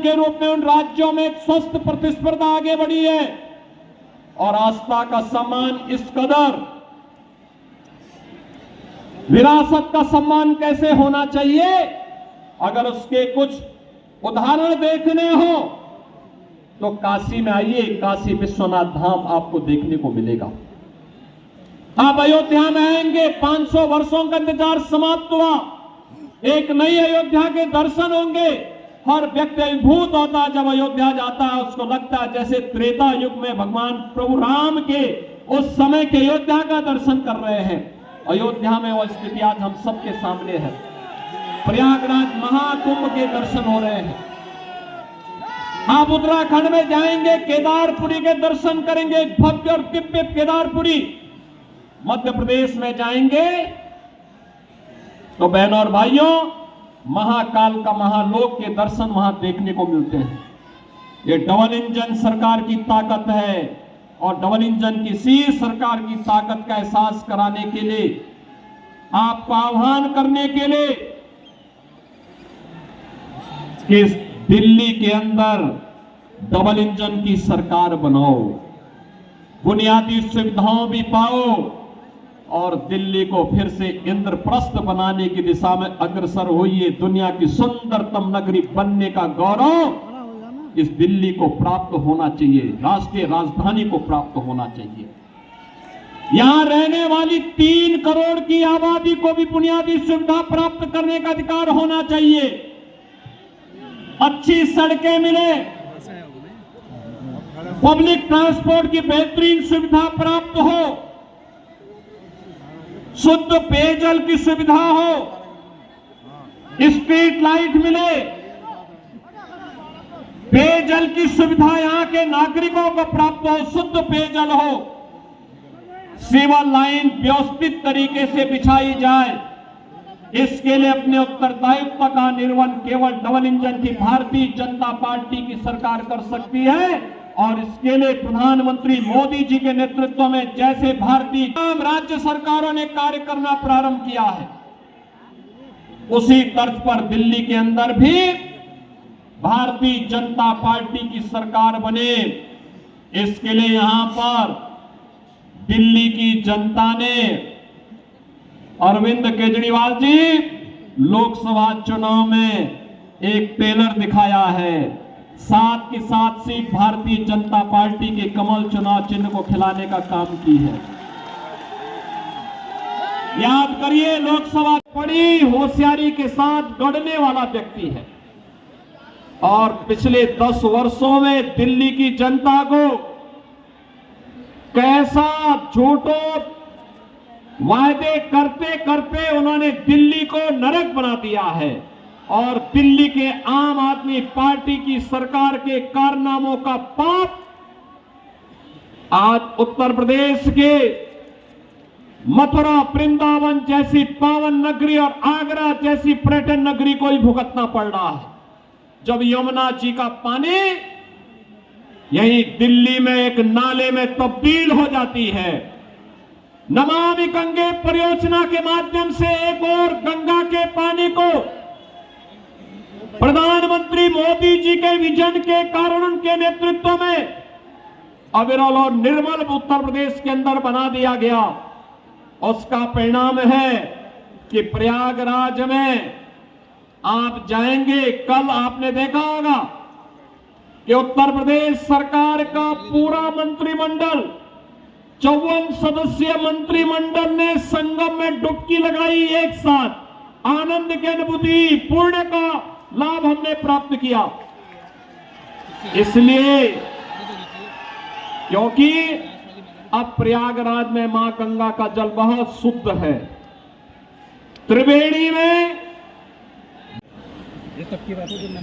के रूप में उन राज्यों में एक स्वस्थ प्रतिस्पर्धा आगे बढ़ी है। और आस्था का सम्मान इस कदर, विरासत का सम्मान कैसे होना चाहिए, अगर उसके कुछ उदाहरण देखने हो तो काशी में आइए, काशी विश्वनाथ धाम आपको देखने को मिलेगा। आप अयोध्या में आएंगे, 500 वर्षों का इंतजार समाप्त हुआ, एक नई अयोध्या के दर्शन होंगे। हर व्यक्ति अभिभूत होता है जब अयोध्या जाता है, उसको लगता है जैसे त्रेता युग में भगवान प्रभु राम के उस समय के अयोध्या का दर्शन कर रहे हैं। अयोध्या में वह स्थिति आज हम सबके सामने है। प्रयागराज महाकुंभ के दर्शन हो रहे हैं। आप उत्तराखंड में जाएंगे, केदारपुरी के दर्शन करेंगे, भव्य और दिव्य केदारपुरी। मध्य प्रदेश में जाएंगे तो बहनों और भाइयों, महाकाल का महालोक के दर्शन वहां देखने को मिलते हैं। ये डबल इंजन सरकार की ताकत है और डबल इंजन किसी सरकार की ताकत का एहसास कराने के लिए, आपको आह्वान करने के लिए कि दिल्ली के अंदर डबल इंजन की सरकार बनाओ, बुनियादी सुविधाओं भी पाओ और दिल्ली को फिर से इंद्रप्रस्थ बनाने की दिशा में अग्रसर होइए। दुनिया की सुंदरतम नगरी बनने का गौरव इस दिल्ली को प्राप्त होना चाहिए, राष्ट्रीय राजधानी को प्राप्त होना चाहिए। यहां रहने वाली 3 करोड़ की आबादी को भी बुनियादी सुविधा प्राप्त करने का अधिकार होना चाहिए। अच्छी सड़कें मिले, पब्लिक ट्रांसपोर्ट की बेहतरीन सुविधा प्राप्त हो, शुद्ध पेयजल की सुविधा हो, स्ट्रीट लाइट मिले, पेयजल की सुविधा यहां के नागरिकों को प्राप्त हो, शुद्ध पेयजल हो, सीवर लाइन व्यवस्थित तरीके से बिछाई जाए। इसके लिए अपने उत्तरदायित्व का निर्वहन केवल डबल इंजन की भारतीय जनता पार्टी की सरकार कर सकती है। और इसके लिए प्रधानमंत्री मोदी जी के नेतृत्व में जैसे भारतीय राज्य सरकारों ने कार्य करना प्रारंभ किया है, उसी तर्ज पर दिल्ली के अंदर भी भारतीय जनता पार्टी की सरकार बने। इसके लिए यहां पर दिल्ली की जनता ने अरविंद केजरीवाल जी लोकसभा चुनाव में एक ट्रेलर दिखाया है। 7 की 7 सीट भारतीय जनता पार्टी के कमल चुनाव चिन्ह को खिलाने का काम की है। याद करिए, लोकसभा बड़ी होशियारी के साथ गढ़ने वाला व्यक्ति है और पिछले 10 वर्षों में दिल्ली की जनता को कैसा झूठों वायदे करते करते उन्होंने दिल्ली को नरक बना दिया है। और दिल्ली के आम आदमी पार्टी की सरकार के कारनामों का पाप आज उत्तर प्रदेश के मथुरा वृंदावन जैसी पावन नगरी और आगरा जैसी पर्यटन नगरी को ही भुगतना पड़ रहा है। जब यमुना जी का पानी यही दिल्ली में एक नाले में तब्दील हो जाती है, नमामि गंगे परियोजना के माध्यम से एक और गंगा के पानी को प्रधानमंत्री मोदी जी के विजन के कारण, उनके नेतृत्व में अविरल और निर्मल उत्तर प्रदेश के अंदर बना दिया गया। उसका परिणाम है कि प्रयागराज में आप जाएंगे, कल आपने देखा होगा कि उत्तर प्रदेश सरकार का पूरा मंत्रिमंडल, 54 सदस्यीय मंत्रिमंडल ने संगम में डुबकी लगाई। एक साथ आनंद की अनुभूति, पुण्य का लाभ हमने प्राप्त किया। इसलिए क्योंकि अब प्रयागराज में मां गंगा का जल बहुत शुद्ध है। त्रिवेणी में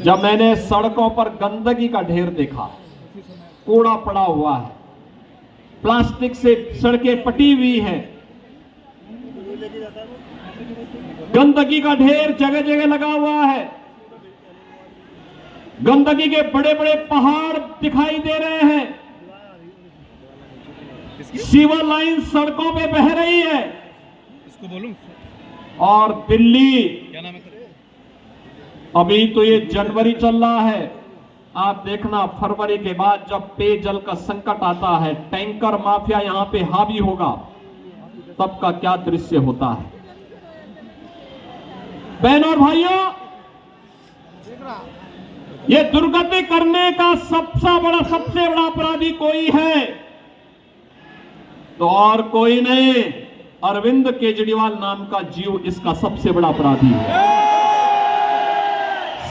जब मैंने सड़कों पर गंदगी का ढेर देखा, कूड़ा पड़ा हुआ है, प्लास्टिक से सड़कें पटी हुई हैं, गंदगी का ढेर जगह जगह लगा हुआ है, गंदगी के बड़े बड़े पहाड़ दिखाई दे रहे हैं, सीवर लाइन सड़कों पे बह रही है। इसको बोलूं? और दिल्ली, क्या नाम है? अभी तो ये जनवरी चल रहा है, आप देखना फरवरी के बाद जब पेयजल का संकट आता है, टैंकर माफिया यहां पे हावी होगा, तब का क्या दृश्य होता है। बहनों और भाइयों, ये दुर्गति करने का सबसे बड़ा अपराधी कोई है तो और कोई नहीं, अरविंद केजरीवाल नाम का जीव इसका सबसे बड़ा अपराधी है,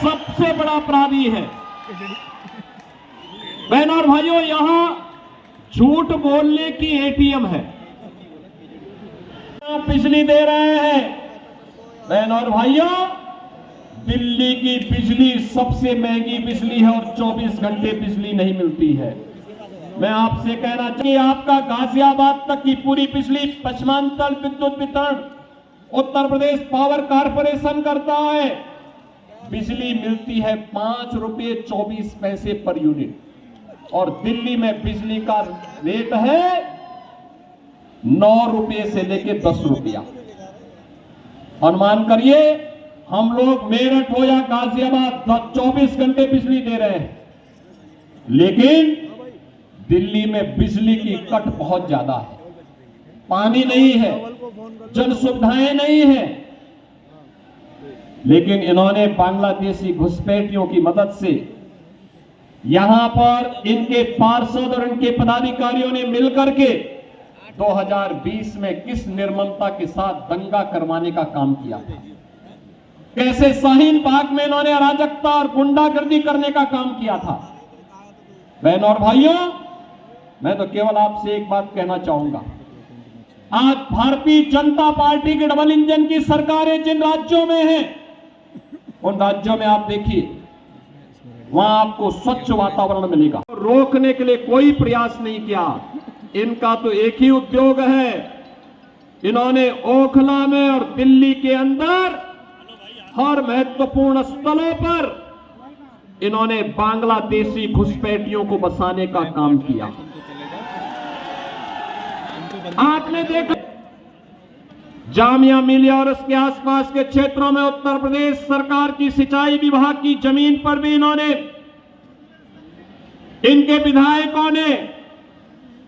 सबसे बड़ा अपराधी है। बहनों और भाइयों, यहां झूठ बोलने की एटीएम है, बिजली दे रहे हैं। बहनों और भाइयों, दिल्ली की बिजली सबसे महंगी बिजली है और 24 घंटे बिजली नहीं मिलती है। मैं आपसे कहना चाहिए, आपका गाजियाबाद तक की पूरी बिजली पश्चिमांचल विद्युत वितरण उत्तर प्रदेश पावर कारपोरेशन करता है। बिजली मिलती है 5 रुपये 24 पैसे पर यूनिट और दिल्ली में बिजली का रेट है 9 रुपये से लेकर 10 रुपया। अनुमान करिए, हम लोग मेरठ हो या गाजियाबाद 24 घंटे बिजली दे रहे हैं, लेकिन दिल्ली में बिजली की कट बहुत ज्यादा है, पानी नहीं है, जन सुविधाएं नहीं है। लेकिन इन्होंने बांग्लादेशी घुसपैठियों की मदद से यहां पर इनके पार्षद और इनके पदाधिकारियों ने मिलकर के 2020 में किस निर्ममता के साथ दंगा करवाने का काम किया था, कैसे शाहीन बाग में इन्होंने अराजकता और गुंडागर्दी करने का काम किया था। बहनों और भाइयों, मैं तो केवल आपसे एक बात कहना चाहूंगा, आज भारतीय जनता पार्टी की डबल इंजन की सरकारें जिन राज्यों में हैं, उन राज्यों में आप देखिए, वहां आपको स्वच्छ वातावरण मिलेगा। रोकने के लिए कोई प्रयास नहीं किया। इनका तो एक ही उद्योग है, इन्होंने ओखला में और दिल्ली के अंदर हर महत्वपूर्ण स्थलों पर इन्होंने बांग्लादेशी घुसपैठियों को बसाने का काम किया। आपने देखा जामिया मिलिया और उसके आसपास के क्षेत्रों में उत्तर प्रदेश सरकार की सिंचाई विभाग की जमीन पर भी इन्होंने, इनके विधायकों ने,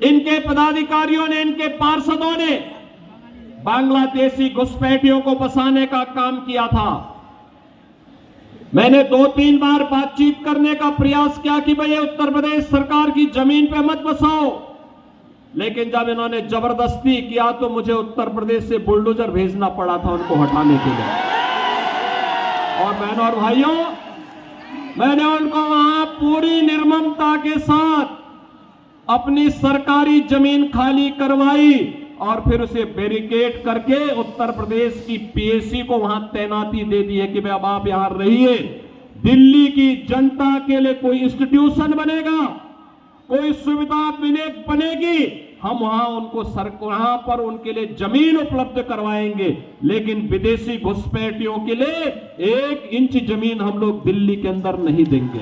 इनके पदाधिकारियों ने, इनके पार्षदों ने बांग्लादेशी घुसपैठियों को बसाने का काम किया था। मैंने 2-3 बार बातचीत करने का प्रयास किया कि भाई उत्तर प्रदेश सरकार की जमीन पे मत बसाओ, लेकिन जब इन्होंने जबरदस्ती किया तो मुझे उत्तर प्रदेश से बुलडोजर भेजना पड़ा था उनको हटाने के लिए। और बहनों और भाइयों, मैंने उनको वहां पूरी निर्ममता के साथ अपनी सरकारी जमीन खाली करवाई और फिर उसे बैरिकेड करके उत्तर प्रदेश की पीएसी को वहां तैनाती दे दी है कि भाई अब आप यहां रहिए। दिल्ली की जनता के लिए कोई इंस्टीट्यूशन बनेगा, कोई सुविधा बनेगी, हम वहां पर उनके लिए जमीन उपलब्ध करवाएंगे, लेकिन विदेशी घुसपैठियों के लिए 1 इंच जमीन हम लोग दिल्ली के अंदर नहीं देंगे।